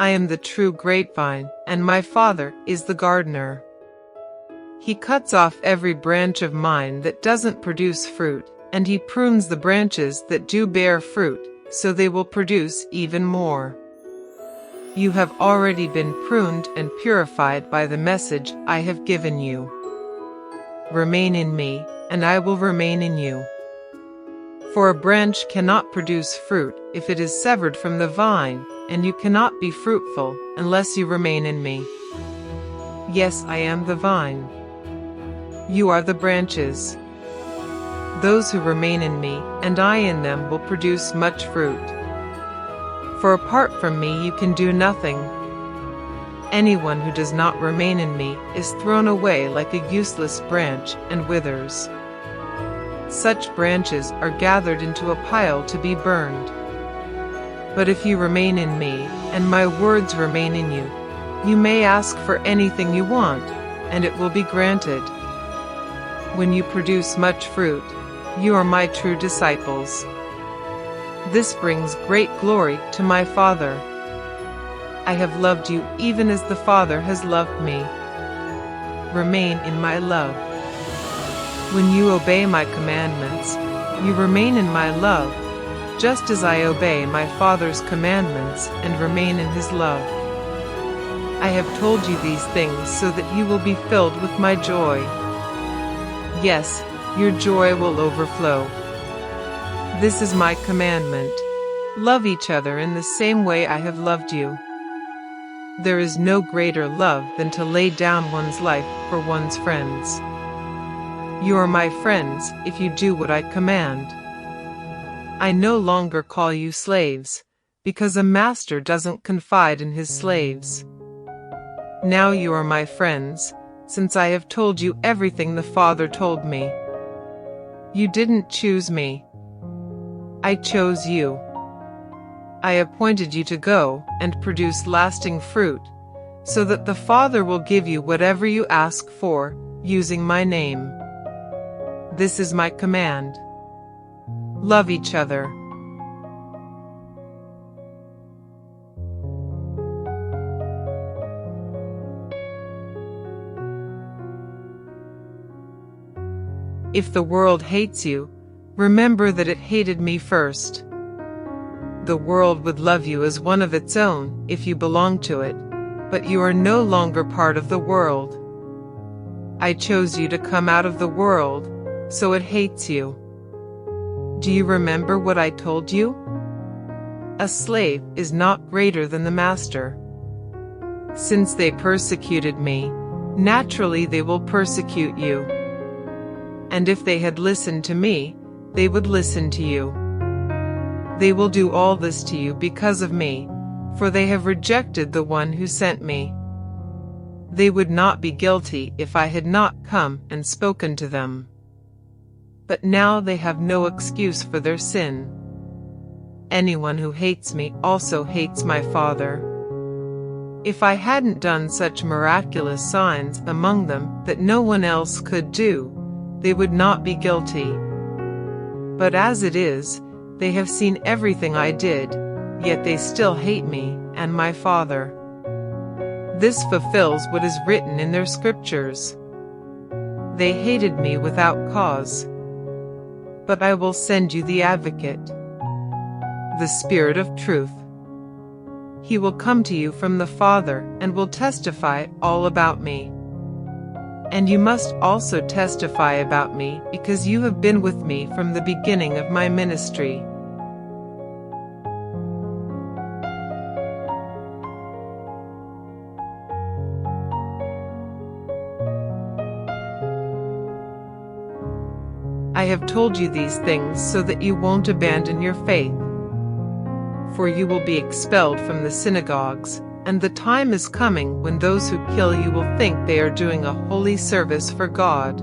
I am the true grapevine, and my Father is the gardener. He cuts off every branch of mine that doesn't produce fruit, and he prunes the branches that do bear fruit, so they will produce even more. You have already been pruned and purified by the message I have given you. Remain in me, and I will remain in you. For a branch cannot produce fruit if it is severed from the vine, and you cannot be fruitful unless you remain in me. Yes, I am the vine. You are the branches. Those who remain in me, and I in them, will produce much fruit. For apart from me you can do nothing. Anyone who does not remain in me is thrown away like a useless branch and withers. Such branches are gathered into a pile to be burned. But if you remain in me, and my words remain in you, you may ask for anything you want, and it will be granted. When you produce much fruit, you are my true disciples. This brings great glory to my Father. I have loved you even as the Father has loved me. Remain in my love. When you obey my commandments, you remain in my love, just as I obey my Father's commandments and remain in his love. I have told you these things so that you will be filled with my joy. Yes, your joy will overflow. This is my commandment: love each other in the same way I have loved you. There is no greater love than to lay down one's life for one's friends. You are my friends if you do what I command. I no longer call you slaves, because a master doesn't confide in his slaves. Now you are my friends, since I have told you everything the Father told me. You didn't choose me. I chose you. I appointed you to go and produce lasting fruit, so that the Father will give you whatever you ask for, using my name. This is my command: love each other. If the world hates you, remember that it hated me first. The world would love you as one of its own if you belong to it, but you are no longer part of the world. I chose you to come out of the world, so it hates you. Do you remember what I told you? A slave is not greater than the master. Since they persecuted me, naturally they will persecute you. And if they had listened to me, they would listen to you. They will do all this to you because of me, for they have rejected the one who sent me. They would not be guilty if I had not come and spoken to them. But now they have no excuse for their sin. Anyone who hates me also hates my Father. If I hadn't done such miraculous signs among them that no one else could do, they would not be guilty. But as it is, they have seen everything I did, yet they still hate me and my Father. This fulfills what is written in their scriptures. They hated me without cause. But I will send you the Advocate, the Spirit of truth. He will come to you from the Father and will testify all about me. And you must also testify about me because you have been with me from the beginning of my ministry. I have told you these things so that you won't abandon your faith. For you will be expelled from the synagogues, and the time is coming when those who kill you will think they are doing a holy service for God.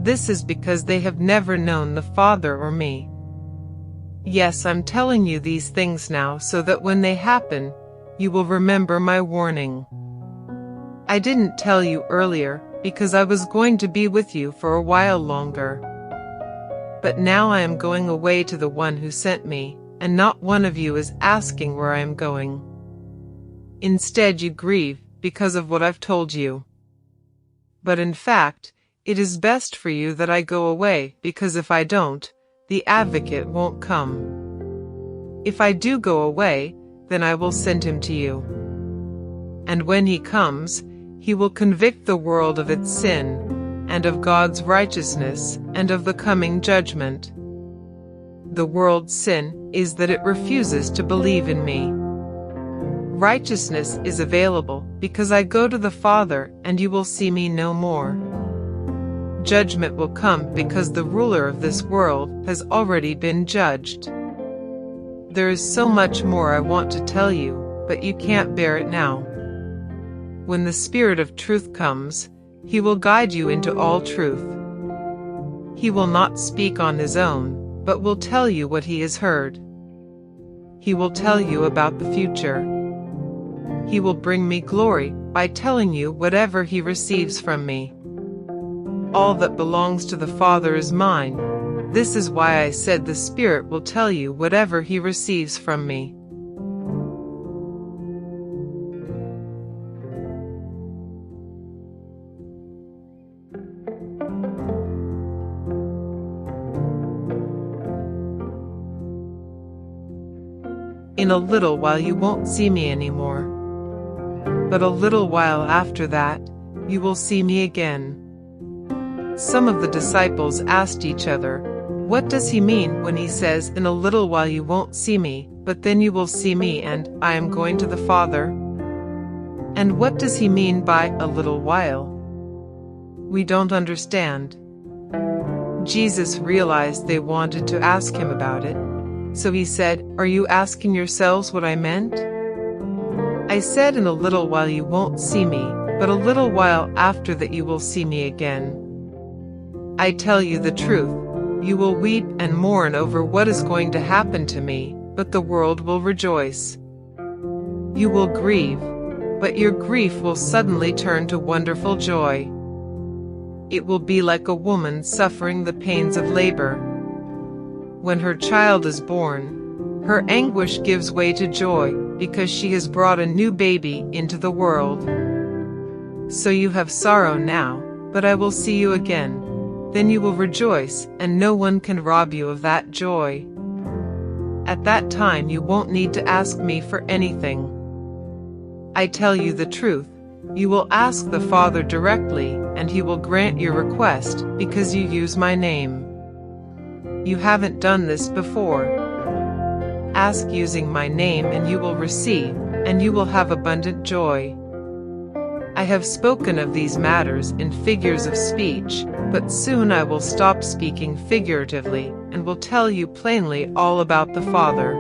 This is because they have never known the Father or me. Yes, I'm telling you these things now so that when they happen, you will remember my warning. I didn't tell you earlier because I was going to be with you for a while longer. But now I am going away to the one who sent me, and not one of you is asking where I am going. Instead, you grieve because of what I've told you. But in fact, it is best for you that I go away, because if I don't, the advocate won't come. If I do go away, then I will send him to you. And when he comes, he will convict the world of its sin, and of God's righteousness, and of the coming judgment. The world's sin is that it refuses to believe in me. Righteousness is available because I go to the Father, and you will see me no more. Judgment will come because the ruler of this world has already been judged. There is so much more I want to tell you, but you can't bear it now. When the Spirit of truth comes, he will guide you into all truth. He will not speak on his own, but will tell you what he has heard. He will tell you about the future. He will bring me glory by telling you whatever he receives from me. All that belongs to the Father is mine. This is why I said the Spirit will tell you whatever he receives from me. In a little while you won't see me anymore. But a little while after that, you will see me again. Some of the disciples asked each other, "What does he mean when he says, 'In a little while you won't see me, but then you will see me and I am going to the Father'? And what does he mean by 'a little while'? We don't understand." Jesus realized they wanted to ask him about it, so he said, "Are you asking yourselves what I meant? I said in a little while you won't see me, but a little while after that you will see me again. I tell you the truth, you will weep and mourn over what is going to happen to me, but the world will rejoice. You will grieve, but your grief will suddenly turn to wonderful joy. It will be like a woman suffering the pains of labor. When her child is born, her anguish gives way to joy, because she has brought a new baby into the world. So you have sorrow now, but I will see you again. Then you will rejoice, and no one can rob you of that joy. At that time you won't need to ask me for anything. I tell you the truth, you will ask the Father directly, and he will grant your request, because you use my name. You haven't done this before. Ask using my name and you will receive, and you will have abundant joy. I have spoken of these matters in figures of speech, but soon I will stop speaking figuratively, and will tell you plainly all about the Father.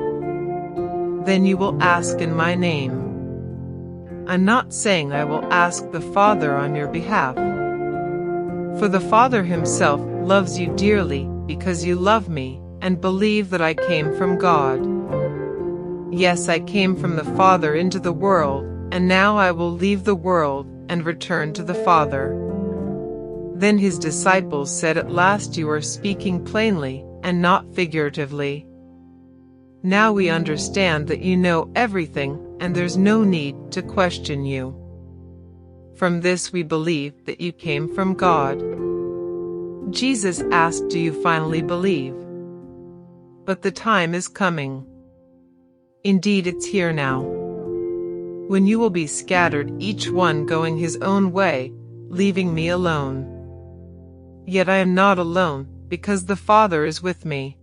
Then you will ask in my name. I'm not saying I will ask the Father on your behalf. For the Father himself loves you dearly, because you love me, and believe that I came from God. Yes, I came from the Father into the world, and now I will leave the world and return to the Father. Then his disciples said, "At last you are speaking plainly, and not figuratively. Now we understand that you know everything, and there's no need to question you. From this we believe that you came from God." Jesus asked, "Do you finally believe? But the time is coming. Indeed, it's here now, when you will be scattered, each one going his own way, leaving me alone. Yet I am not alone, because the Father is with me.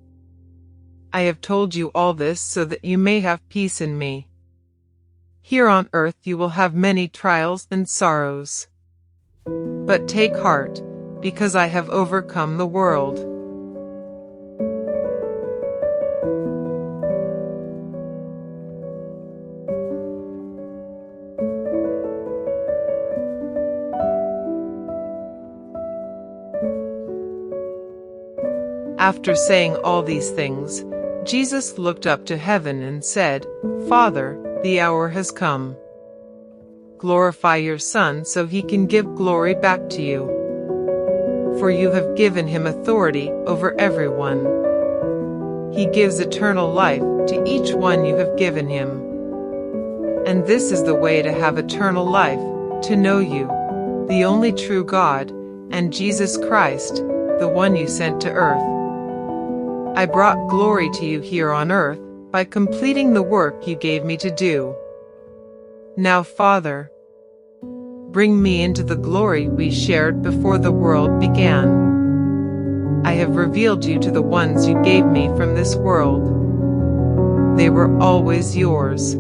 I have told you all this so that you may have peace in me. Here on earth you will have many trials and sorrows. But take heart, because I have overcome the world." After saying all these things, Jesus looked up to heaven and said, "Father, the hour has come. Glorify your Son so he can give glory back to you. For you have given him authority over everyone. He gives eternal life to each one you have given him. And this is the way to have eternal life, to know you, the only true God, and Jesus Christ, the one you sent to earth. I brought glory to you here on earth by completing the work you gave me to do. Now, Father, bring me into the glory we shared before the world began. I have revealed you to the ones you gave me from this world. They were always yours.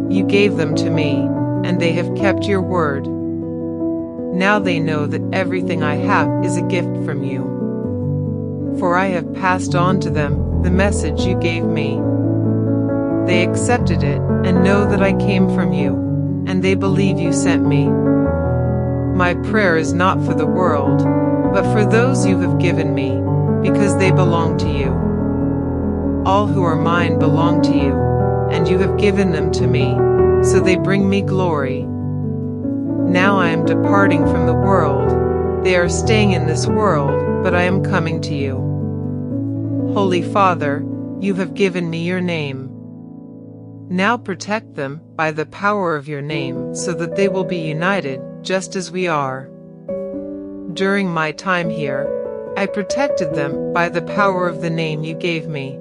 You gave them to me, and they have kept your word. Now they know that everything I have is a gift from you. For I have passed on to them the message you gave me. They accepted it and know that I came from you, and they believe you sent me. My prayer is not for the world, but for those you have given me, because they belong to you. All who are mine belong to you, and you have given them to me, so they bring me glory. Now I am departing from the world. They are staying in this world, but I am coming to you. Holy Father, you have given me your name. Now protect them by the power of your name so that they will be united just as we are. During my time here, I protected them by the power of the name you gave me.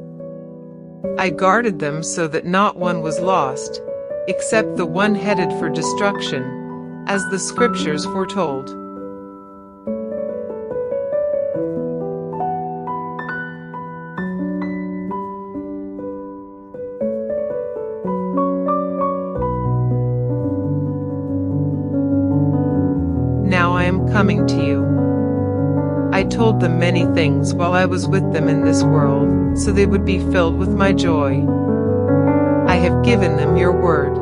I guarded them so that not one was lost, except the one headed for destruction, as the scriptures foretold. Now I am coming to you. I told them many things while I was with them in this world, so they would be filled with my joy. I have given them your word.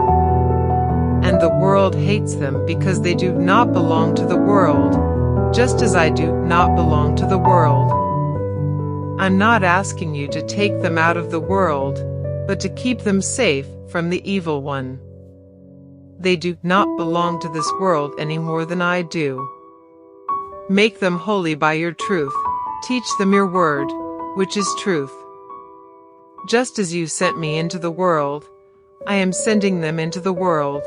And the world hates them because they do not belong to the world, just as I do not belong to the world. I'm not asking you to take them out of the world, but to keep them safe from the evil one. They do not belong to this world any more than I do. Make them holy by your truth. Teach them your word, which is truth. Just as you sent me into the world, I am sending them into the world.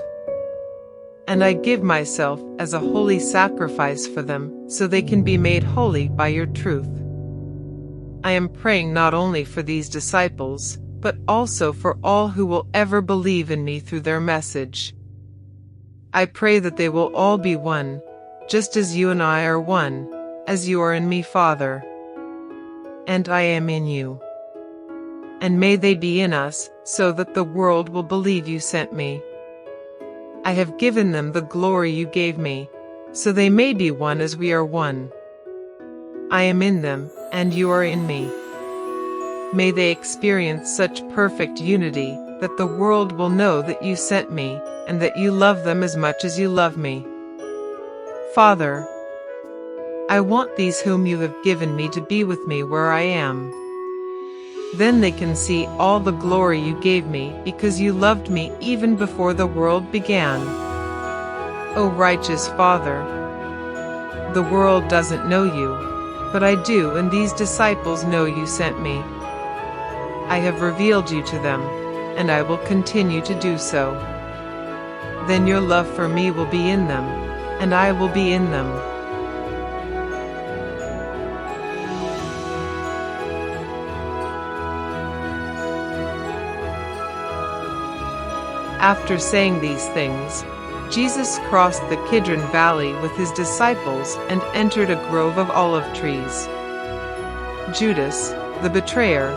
And I give myself as a holy sacrifice for them, so they can be made holy by your truth. I am praying not only for these disciples, but also for all who will ever believe in me through their message. I pray that they will all be one, just as you and I are one, as you are in me, Father. And I am in you. And may they be in us, so that the world will believe you sent me. I have given them the glory you gave me, so they may be one as we are one. I am in them, and you are in me. May they experience such perfect unity that the world will know that you sent me, and that you love them as much as you love me. Father, I want these whom you have given me to be with me where I am. Then they can see all the glory you gave me because you loved me even before the world began. O righteous Father, the world doesn't know you, but I do, and these disciples know you sent me. I have revealed you to them, and I will continue to do so. Then your love for me will be in them, and I will be in them. After saying these things, Jesus crossed the Kidron Valley with his disciples and entered a grove of olive trees. Judas, the betrayer,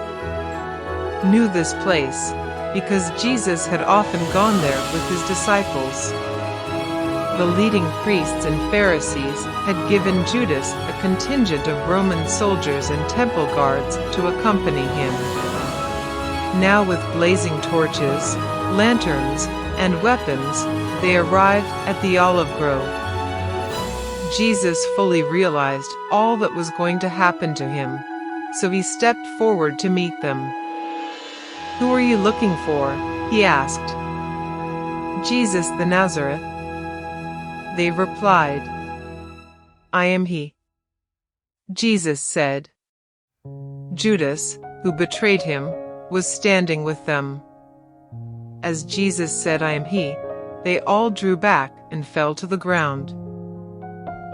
knew this place, because Jesus had often gone there with his disciples. The leading priests and Pharisees had given Judas a contingent of Roman soldiers and temple guards to accompany him. Now with blazing torches, lanterns, and weapons, they arrived at the olive grove. Jesus fully realized all that was going to happen to him, so he stepped forward to meet them. "Who are you looking for?" he asked. "Jesus the Nazareth." They replied, "I am he." Jesus said. Judas, who betrayed him, was standing with them. as Jesus said, "I am he," they all drew back and fell to the ground.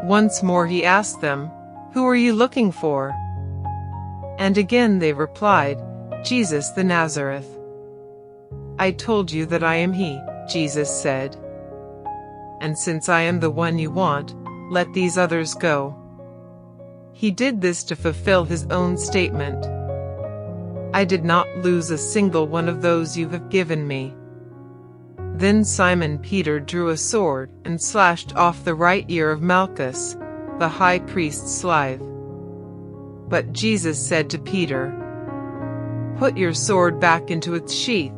Once more he asked them, "Who are you looking for?" And again they replied, "Jesus the Nazareth." "I told you that I am he," Jesus said. "And since I am the one you want, let these others go." He did this to fulfill his own statement. "I did not lose a single one of those you have given me." Then Simon Peter drew a sword and slashed off the right ear of Malchus, the high priest's slave. But Jesus said to Peter, "Put your sword back into its sheath.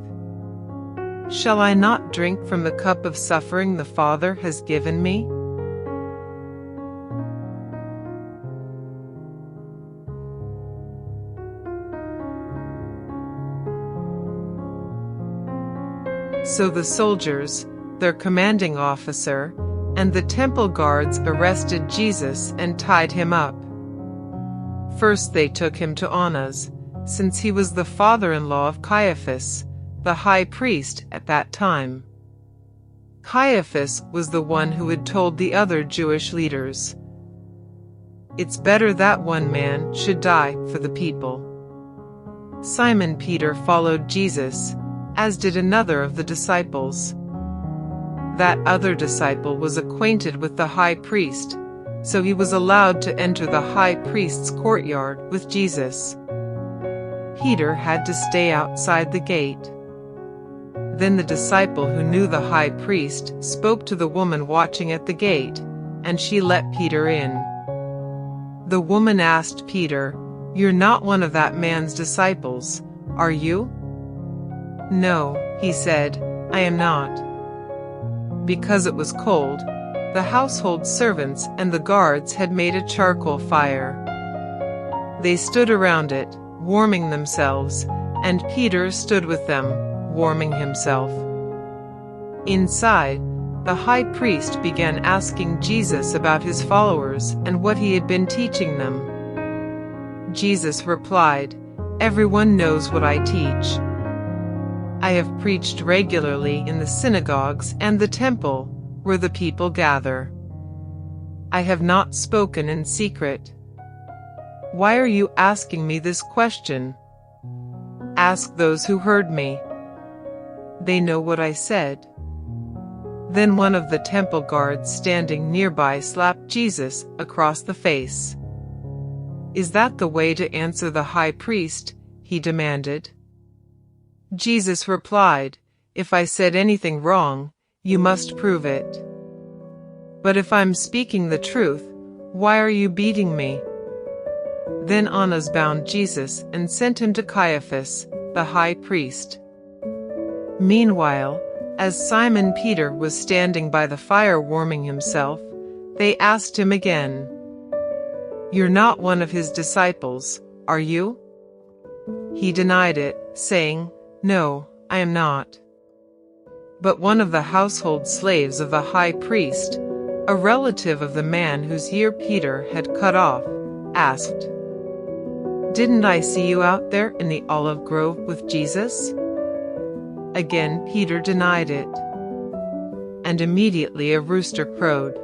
Shall I not drink from the cup of suffering the Father has given me?" So the soldiers, their commanding officer, and the temple guards arrested Jesus and tied him up. First they took him to Annas, since he was the father-in-law of Caiaphas, the high priest at that time. Caiaphas was the one who had told the other Jewish leaders, "It's better that one man should die for the people." Simon Peter followed Jesus, as did another of the disciples. That other disciple was acquainted with the high priest, so he was allowed to enter the high priest's courtyard with Jesus. Peter had to stay outside the gate. Then the disciple who knew the high priest spoke to the woman watching at the gate, and she let Peter in. The woman asked Peter, "You're not one of that man's disciples, are you?" "No," he said, "I am not." Because it was cold, the household servants and the guards had made a charcoal fire. They stood around it, warming themselves, and Peter stood with them, warming himself. Inside, the high priest began asking Jesus about his followers and what he had been teaching them. Jesus replied, "Everyone knows what I teach. I have preached regularly in the synagogues and the temple, where the people gather. I have not spoken in secret. Why are you asking me this question? Ask those who heard me. They know what I said." Then one of the temple guards standing nearby slapped Jesus across the face. "Is that the way to answer the high priest?" he demanded. Jesus replied, "If I said anything wrong, you must prove it. But if I'm speaking the truth, why are you beating me?" Then Annas bound Jesus and sent him to Caiaphas, the high priest. Meanwhile, as Simon Peter was standing by the fire warming himself, they asked him again, "You're not one of his disciples, are you?" He denied it, saying, "No, I am not." But one of the household slaves of the high priest, a relative of the man whose ear Peter had cut off, asked, "Didn't I see you out there in the olive grove with Jesus?" Again Peter denied it. And immediately a rooster crowed.